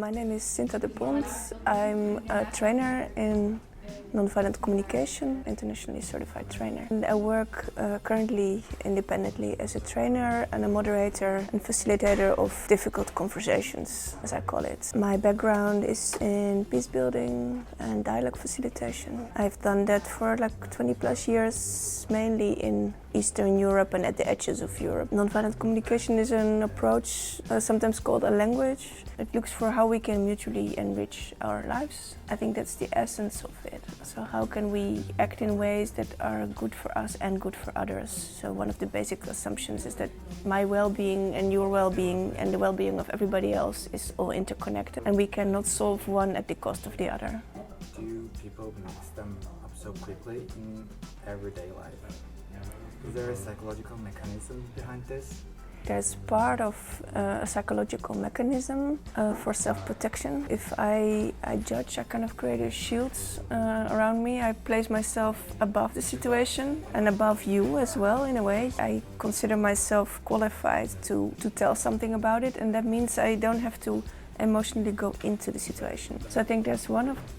My name is Cinta Depondt. I'm a trainer in Nonviolent Communication, internationally certified trainer. And I work currently independently as a trainer and a moderator and facilitator of difficult conversations, as I call it. My background is in peace building and dialogue facilitation. I've done that for like 20 plus years, mainly in Eastern Europe and at the edges of Europe. Nonviolent communication is an approach sometimes called a language. It looks for how we can mutually enrich our lives. I think that's the essence of it. So how can we act in ways that are good for us and good for others? So one of the basic assumptions is that my well-being and your well-being and the well-being of everybody else is all interconnected, and we cannot solve one at the cost of the other. Do people mix them up so quickly in everyday life? Is there a psychological mechanism behind this? There's part of a psychological mechanism for self-protection. If I judge, I kind of create a shield around me. I place myself above the situation and above you as well, in a way. I consider myself qualified to tell something about it, and that means I don't have to emotionally go into the situation. So I think that's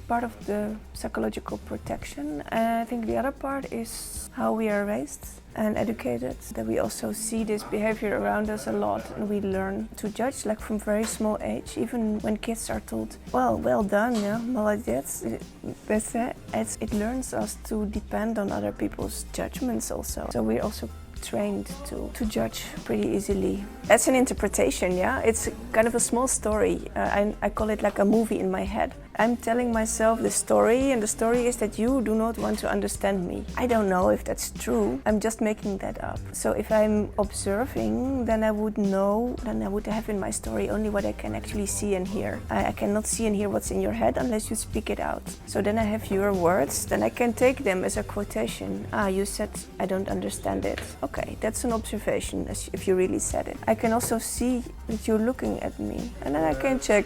part of the psychological protection. And I think the other part is how we are raised and educated, that we also see this behavior around us a lot, and we learn to judge like from very small age. Even when kids are told, well done, yeah, молодец, it learns us to depend on other people's judgments also. So we're also trained to judge pretty easily. That's an interpretation, yeah? It's kind of a small story. I call it like a movie in my head. I'm telling myself the story, and the story is that you do not want to understand me. I don't know if that's true. I'm just making that up. So if I'm observing, then I would know, then I would have in my story only what I can actually see and hear. I cannot see and hear what's in your head unless you speak it out. So then I have your words, then I can take them as a quotation. You said, I don't understand it. Okay, that's an observation, if you really said it. I can also see that you're looking at me, and then I can check,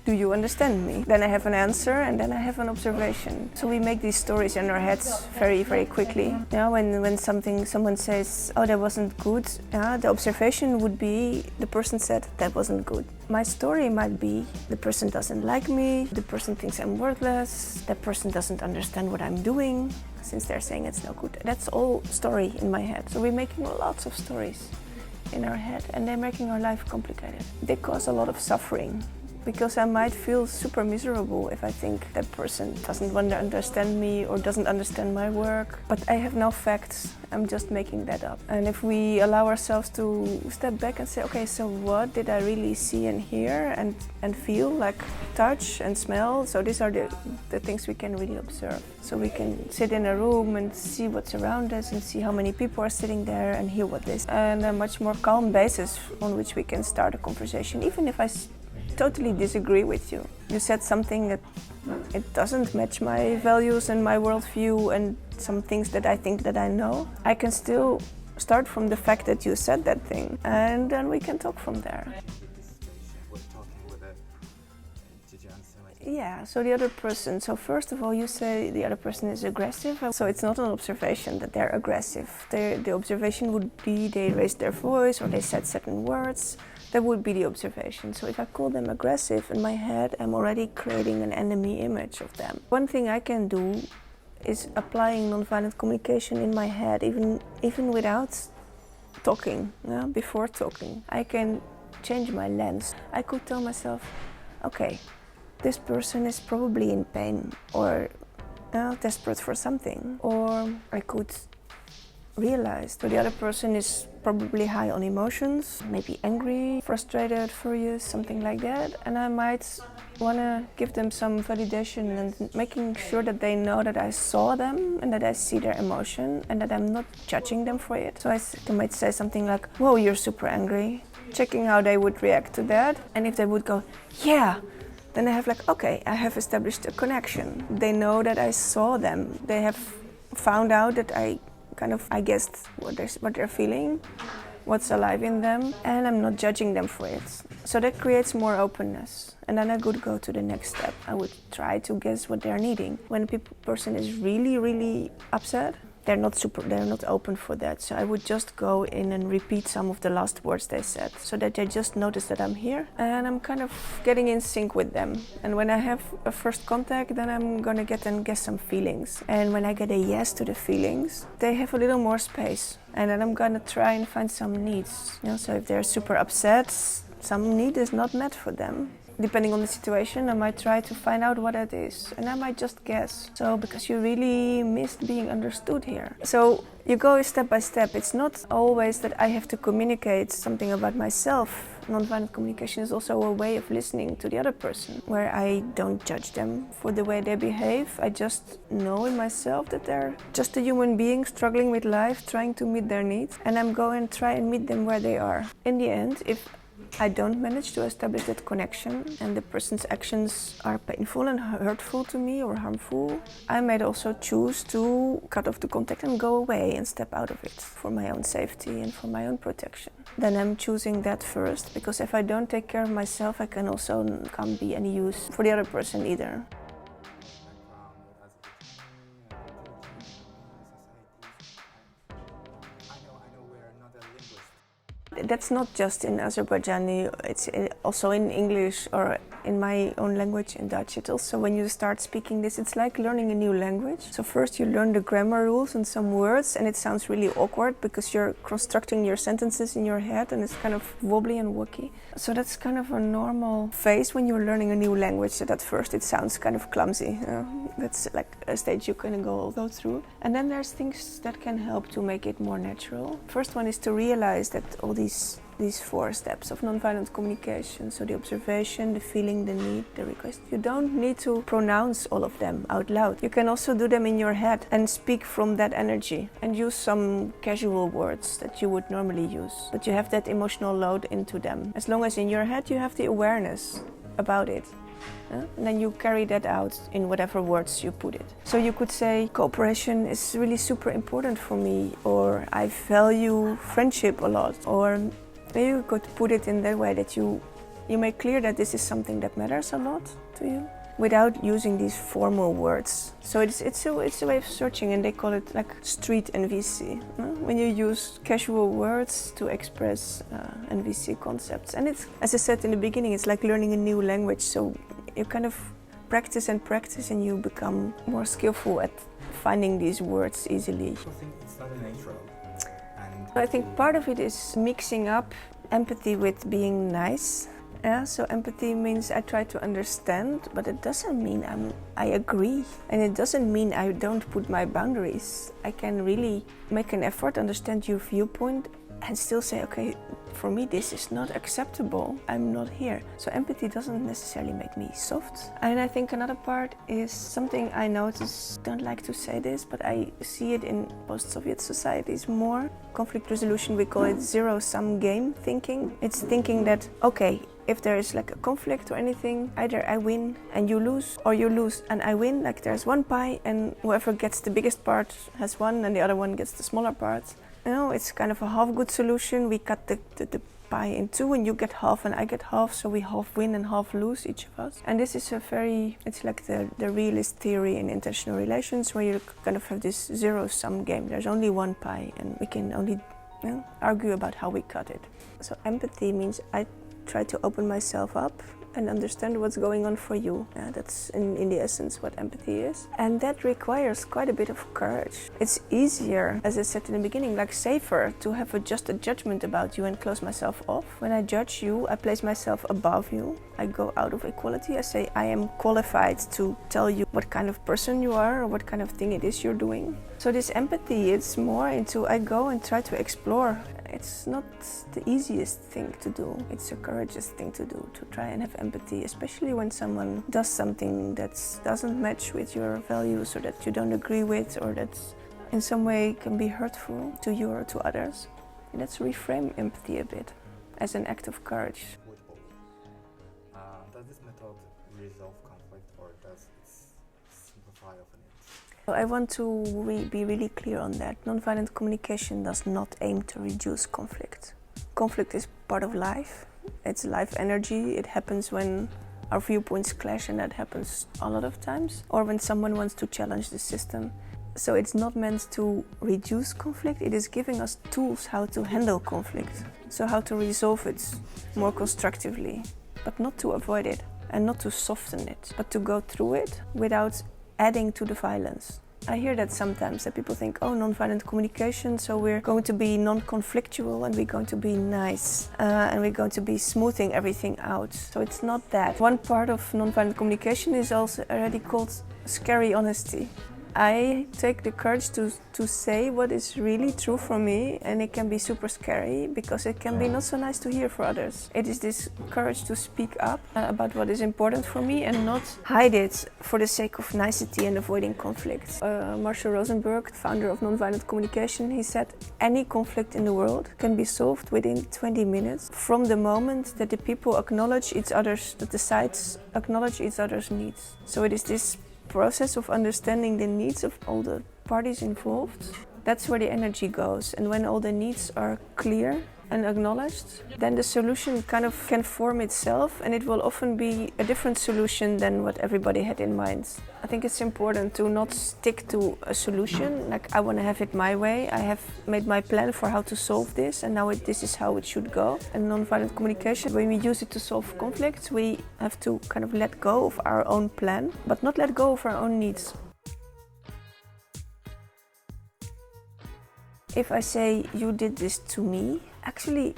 do you understand me? Then I have an answer, and then I have an observation. So we make these stories in our heads very, very quickly. Now, when someone says, oh, that wasn't good, the observation would be, the person said, that wasn't good. My story might be, the person doesn't like me, the person thinks I'm worthless, that person doesn't understand what I'm doing, since they're saying it's no good. That's all story in my head. So we're making lots of stories in our head, and they're making our life complicated. They cause a lot of suffering, because I might feel super miserable if I think that person doesn't want to understand me or doesn't understand my work. But I have no facts, I'm just making that up. And if we allow ourselves to step back and say, okay, so what did I really see and hear and feel, like touch and smell? So these are the things we can really observe. So we can sit in a room and see what's around us and see how many people are sitting there and hear what they say. And a much more calm basis on which we can start a conversation, even if I totally disagree with you. You said something that it doesn't match my values and my worldview and some things that I think that I know. I can still start from the fact that you said that thing, and then we can talk from there. Yeah, so the other person, so first of all you say the other person is aggressive, so it's not an observation that they're aggressive. The observation would be they raised their voice or they said certain words. That would be the observation. So if I call them aggressive, in my head I'm already creating an enemy image of them. One thing I can do is applying nonviolent communication in my head, even without talking, before talking. I can change my lens. I could tell myself, okay, this person is probably in pain or desperate for something. Or I could realize that the other person is probably high on emotions, maybe angry, frustrated, furious, something like that. And I might want to give them some validation and making sure that they know that I saw them and that I see their emotion and that I'm not judging them for it. So I might say something like, whoa, you're super angry, checking how they would react to that. And if they would go, yeah, then I have like, okay, I have established a connection. They know that I saw them. They have found out that I guessed what they're feeling, what's alive in them, and I'm not judging them for it. So that creates more openness. And then I could go to the next step. I would try to guess what they're needing. When a person is really, really upset, they're not open for that. So I would just go in and repeat some of the last words they said, so that they just notice that I'm here and I'm kind of getting in sync with them. And when I have a first contact, then I'm gonna guess some feelings. And when I get a yes to the feelings, they have a little more space. And then I'm gonna try and find some needs. So if they're super upset, some need is not met for them. Depending on the situation, I might try to find out what it is, and I might just guess. So, because you really missed being understood here. So, you go step by step. It's not always that I have to communicate something about myself. Nonviolent communication is also a way of listening to the other person, where I don't judge them for the way they behave. I just know in myself that they're just a human being struggling with life, trying to meet their needs, and I'm going to try and meet them where they are. In the end, if I don't manage to establish that connection and the person's actions are painful and hurtful to me or harmful, I might also choose to cut off the contact and go away and step out of it for my own safety and for my own protection. Then I'm choosing that first, because if I don't take care of myself, I can't be any use for the other person either. That's not just in Azerbaijani, it's also in English or in my own language, in Dutch. It's also when you start speaking this, it's like learning a new language. So first you learn the grammar rules and some words, and it sounds really awkward because you're constructing your sentences in your head and it's kind of wobbly and wonky. So that's kind of a normal phase when you're learning a new language, that at first it sounds kind of clumsy. That's like a stage you can go through. And then there's things that can help to make it more natural. First one is to realize that all these 4 steps of nonviolent communication, so the observation, the feeling, the need, the request, you don't need to pronounce all of them out loud. You can also do them in your head and speak from that energy and use some casual words that you would normally use, but you have that emotional load into them. As long as in your head you have the awareness about it. And then you carry that out in whatever words you put it. So you could say, cooperation is really super important for me, or I value friendship a lot, or you could put it in that way that you make clear that this is something that matters a lot to you, without using these formal words. So it's a way of searching, and they call it like street NVC. When you use casual words to express NVC concepts. And it's, as I said in the beginning, it's like learning a new language. So you kind of practice and you become more skillful at finding these words easily. I think it's not natural. I think part of it is mixing up empathy with being nice. So empathy means I try to understand, but it doesn't mean I agree. And it doesn't mean I don't put my boundaries. I can really make an effort, understand your viewpoint, and still say, okay, for me this is not acceptable, I'm not here. So empathy doesn't necessarily make me soft. And I think another part is something I notice, don't like to say this, but I see it in post-Soviet societies more. Conflict resolution, we call it zero-sum game thinking. It's thinking that, okay, if there is like a conflict or anything, either I win and you lose, or you lose and I win, like there's one pie and whoever gets the biggest part has won and the other one gets the smaller part. It's kind of a half-good solution. We cut the pie in 2 and you get half and I get half, so we half win and half lose, each of us. And this is it's like the realist theory in international relations, where you kind of have this zero-sum game. There's only one pie and we can only argue about how we cut it. So empathy means I try to open myself up and understand what's going on for you. That's in the essence what empathy is. And that requires quite a bit of courage. It's easier, as I said in the beginning, like safer to have just a judgment about you and close myself off. When I judge you, I place myself above you. I go out of equality. I say I am qualified to tell you what kind of person you are or what kind of thing it is you're doing. So this empathy, it's more into I go and try to explore. It's not the easiest thing to do. It's a courageous thing to do, to try and have empathy, especially when someone does something that doesn't match with your values, or that you don't agree with, or that in some way can be hurtful to you or to others. And let's reframe empathy a bit as an act of courage. Does this method resolve conflict, or does it simplify often? I want to be really clear on that. Nonviolent communication does not aim to reduce conflict. Conflict is part of life. It's life energy. It happens when our viewpoints clash, and that happens a lot of times. Or when someone wants to challenge the system. So it's not meant to reduce conflict, it is giving us tools how to handle conflict. So how to resolve it more constructively, but not to avoid it and not to soften it, but to go through it without adding to the violence. I hear that sometimes, that people think, oh, nonviolent communication, so we're going to be non-conflictual and we're going to be nice and we're going to be smoothing everything out. So it's not that. One part of nonviolent communication is also already called scary honesty. I take the courage to say what is really true for me, and it can be super scary because it can be not so nice to hear for others. It is this courage to speak up about what is important for me and not hide it for the sake of nicety and avoiding conflict. Marshall Rosenberg, founder of Nonviolent Communication, he said any conflict in the world can be solved within 20 minutes from the moment that the people acknowledge each other's, that the sides acknowledge each other's needs. So it is this process of understanding the needs of all the parties involved. That's where the energy goes, and when all the needs are clear and acknowledged, then the solution kind of can form itself, and it will often be a different solution than what everybody had in mind. I think it's important to not stick to a solution, like I want to have it my way, I have made my plan for how to solve this, and now this is how it should go. And nonviolent communication, when we use it to solve conflicts, we have to kind of let go of our own plan, but not let go of our own needs. If I say, you did this to me, actually,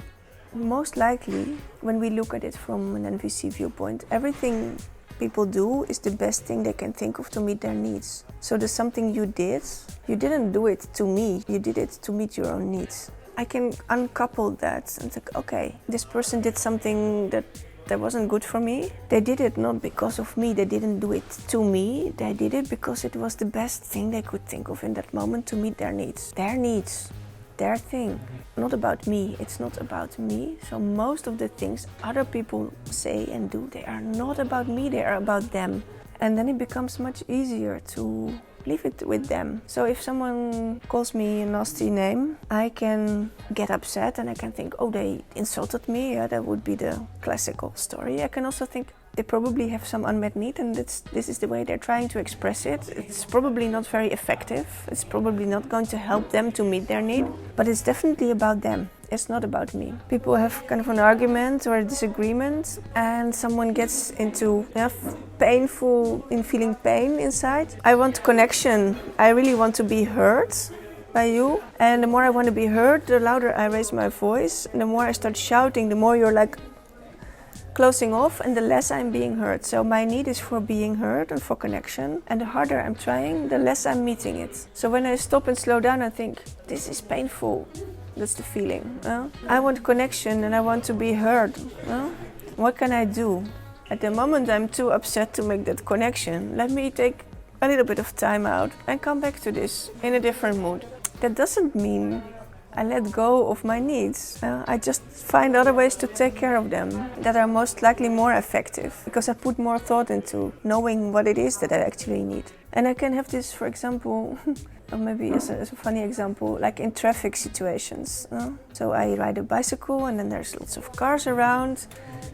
most likely, when we look at it from an NVC viewpoint, everything people do is the best thing they can think of to meet their needs. So there's something you didn't do it to me, you did it to meet your own needs. I can uncouple that and think, okay, this person did something that wasn't good for me. They did it not because of me, they didn't do it to me, they did it because it was the best thing they could think of in that moment to meet their needs. Their thing, not about me, it's not about me. So most of the things other people say and do, they are not about me, they are about them. And then it becomes much easier to leave it with them. So if someone calls me a nasty name, I can get upset and I can think, oh, they insulted me. Yeah, that would be the classical story. I can also think they probably have some unmet need, and this is the way they're trying to express it. It's probably not very effective. It's probably not going to help them to meet their need, but it's definitely about them. It's not about me. People have kind of an argument or a disagreement, and someone gets into painful, in feeling pain inside. I want connection. I really want to be heard by you. And the more I want to be heard, the louder I raise my voice. And the more I start shouting, the more you're like closing off, and the less I'm being heard. So my need is for being heard and for connection. And the harder I'm trying, the less I'm meeting it. So when I stop and slow down, I think, this is painful. That's the feeling. I want connection and I want to be heard. What can I do? At the moment, I'm too upset to make that connection. Let me take a little bit of time out and come back to this in a different mood. That doesn't mean I let go of my needs. I just find other ways to take care of them that are most likely more effective, because I put more thought into knowing what it is that I actually need. And I can have this, for example, or maybe as a funny example, like in traffic situations. So I ride a bicycle and then there's lots of cars around,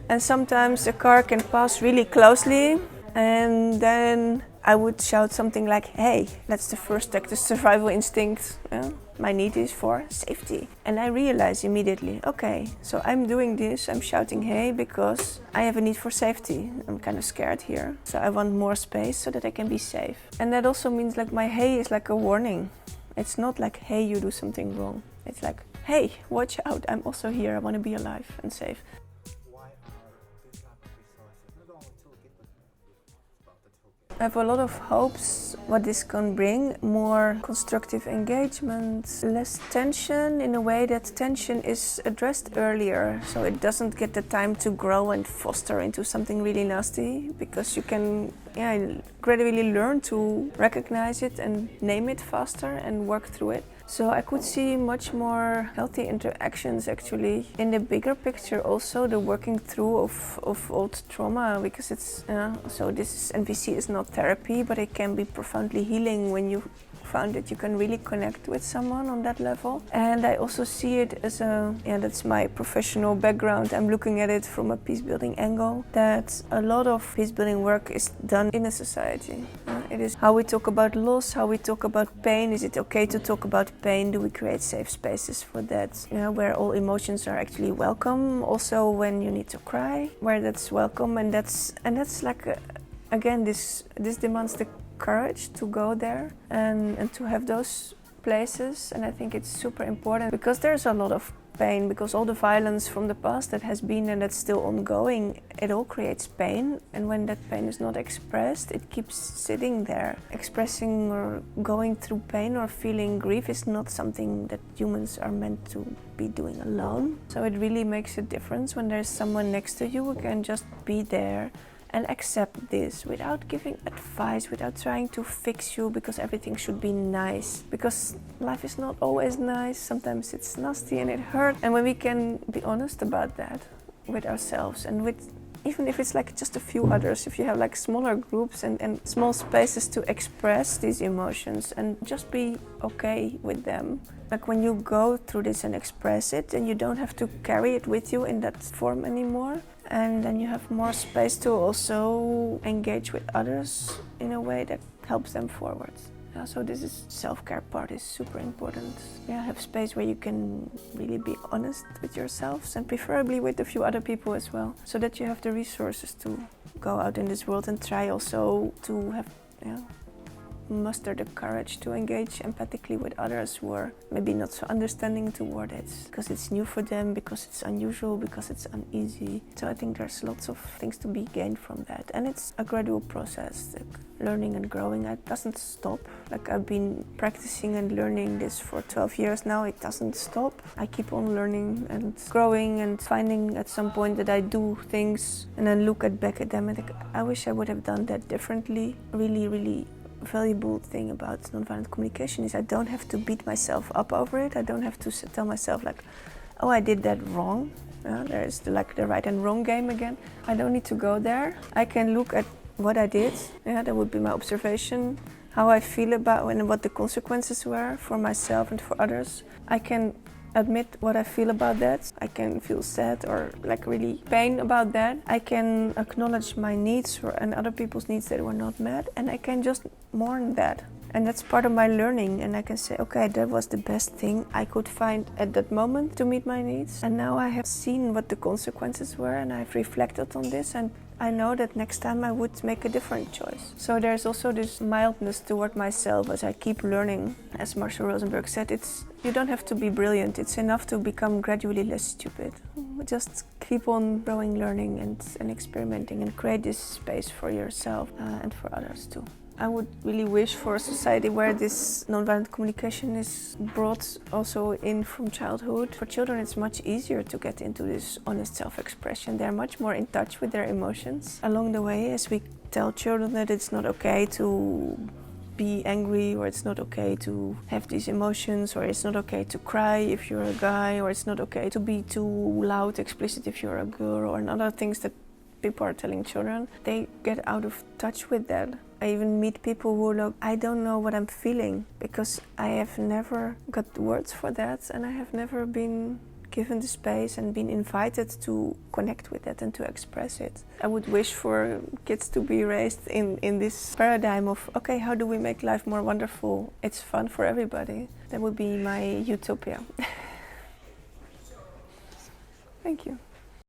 and sometimes a car can pass really closely, and then I would shout something like, hey, that's the first step, the survival instinct. My need is for safety. And I realize immediately, okay, so I'm doing this, I'm shouting hey because I have a need for safety. I'm kind of scared here. So I want more space so that I can be safe. And that also means like my hey is like a warning. It's not like, hey, you do something wrong. It's like, hey, watch out, I'm also here, I want to be alive and safe. I have a lot of hopes what this can bring. More constructive engagement, less tension, in a way that tension is addressed earlier, so it doesn't get the time to grow and foster into something really nasty, because you can gradually learn to recognize it and name it faster and work through it. So I could see much more healthy interactions actually in the bigger picture, also the working through of old trauma, because it's so this NVC is not therapy, but it can be profoundly healing when you found that you can really connect with someone on that level. And I also see it as that's my professional background. I'm looking at it from a peace building angle, that a lot of peace building work is done in a society. It is how we talk about loss, how we talk about pain. Is it okay to talk about pain? Do we create safe spaces for that? Where all emotions are actually welcome. Also when you need to cry, where that's welcome, and that's like again this demands the courage to go there and to have those places. And I think it's super important because there's a lot of pain, because all the violence from the past that has been and that's still ongoing, it all creates pain. And when that pain is not expressed, it keeps sitting there. Expressing or going through pain or feeling grief is not something that humans are meant to be doing alone. So it really makes a difference when there's someone next to you who can just be there and accept this without giving advice, without trying to fix you because everything should be nice. Because life is not always nice, sometimes it's nasty and it hurts. And when we can be honest about that with ourselves and with, even if it's like just a few others, if you have like smaller groups and small spaces to express these emotions and just be okay with them. Like when you go through this and express it, and you don't have to carry it with you in that form anymore. And then you have more space to also engage with others in a way that helps them forward. So this is self-care part is super important. Have space where you can really be honest with yourselves and preferably with a few other people as well, so that you have the resources to go out in this world and try also to have muster the courage to engage empathically with others who are maybe not so understanding toward it, because it's new for them, because it's unusual, because it's uneasy. So I think there's lots of things to be gained from that, and it's a gradual process. Like learning and growing, it doesn't stop. Like I've been practicing and learning this for 12 years now. It doesn't stop. I keep on learning and growing and finding at some point that I do things and then look back at them and think, I wish I would have done that differently. Really valuable thing about nonviolent communication is I don't have to beat myself up over it. I don't have to tell myself like, oh, I did that wrong. There's the right and wrong game again. I don't need to go there. I can look at what I did. That would be my observation. How I feel about and what the consequences were for myself and for others. I can admit what I feel about that. I can feel sad or like really pain about that. I can acknowledge my needs and other people's needs that were not met, and I can just mourn that. And that's part of my learning, and I can say, okay, that was the best thing I could find at that moment to meet my needs. And now I have seen what the consequences were, and I've reflected on this, and I know that next time I would make a different choice. So there's also this mildness toward myself as I keep learning. As Marshall Rosenberg said, you don't have to be brilliant. It's enough to become gradually less stupid. Just keep on growing, learning and experimenting, and create this space for yourself and for others too. I would really wish for a society where this nonviolent communication is brought also in from childhood. For children, it's much easier to get into this honest self-expression. They're much more in touch with their emotions. Along the way, as we tell children that it's not okay to be angry, or it's not okay to have these emotions, or it's not okay to cry if you're a guy, or it's not okay to be too loud, explicit if you're a girl, or other things that people are telling children, they get out of touch with that. I even meet people who look, I don't know what I'm feeling, because I have never got words for that, and I have never been given the space and been invited to connect with it and to express it. I would wish for kids to be raised in this paradigm of, okay, how do we make life more wonderful? It's fun for everybody. That would be my utopia. Thank you.